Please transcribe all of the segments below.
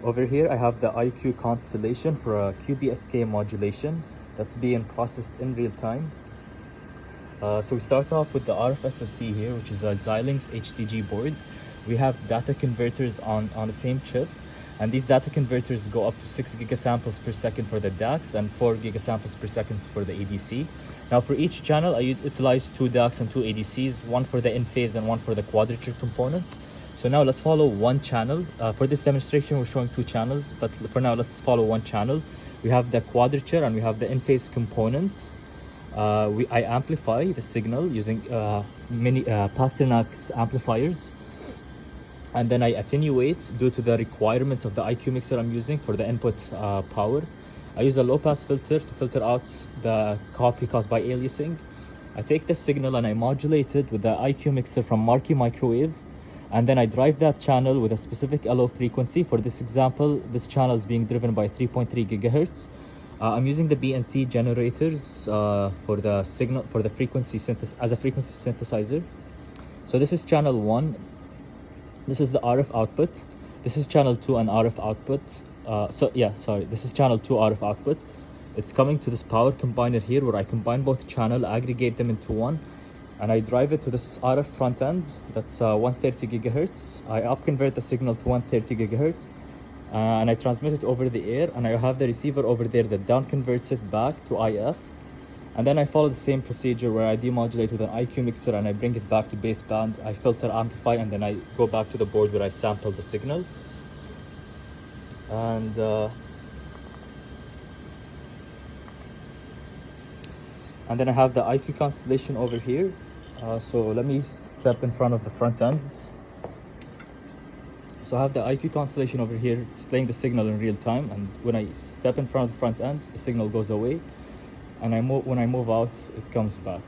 Over here, I have the IQ constellation for a QBSK modulation that's being processed in real time. So we start off with the RF SoC here, which is a Xilinx HDG board. We have data converters on the same chip, and these data converters go up to 6 gigasamples per second for the DACs and 4 gigasamples per second for the ADC. Now for each channel, I utilize 2 DACs and 2 ADCs, one for the in-phase and one for the quadrature component. So now let's follow one channel. For this demonstration, we're showing 2 channels, but for now, let's follow one channel. We have the quadrature and we have the in-phase component. I amplify the signal using mini Pasternak's amplifiers. And then I attenuate due to the requirements of the IQ mixer I'm using for the input power. I use a low-pass filter to filter out the copy caused by aliasing. I take the signal and I modulate it with the IQ mixer from Marquee Microwave. And then I drive that channel with a specific LO frequency. For this example, this channel is being driven by 3.3 gigahertz. I'm using the BNC generators for the signal, for the frequency as a frequency synthesizer. So this is channel 1. This is the RF output. This is channel 2 and RF output. This is channel 2 RF output. It's coming to this power combiner here where I combine both channel, aggregate them into one, and I drive it to this RF front end. That's 130 gigahertz. I up-convert the signal to 130 gigahertz, and I transmit it over the air, and I have the receiver over there that down-converts it back to IF. And then I follow the same procedure where I demodulate with an IQ mixer and I bring it back to baseband. I filter, amplify, and then I go back to the board where I sample the signal. And then I have the IQ constellation over here. So let me step in front of the front ends. So I have the IQ constellation over here displaying the signal in real time, and when I step in front of the front end, the signal goes away, and when I move out, it comes back.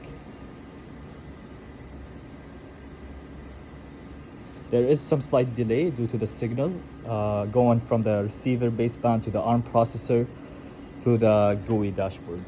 There is some slight delay due to the signal going from the receiver baseband to the ARM processor to the GUI dashboard.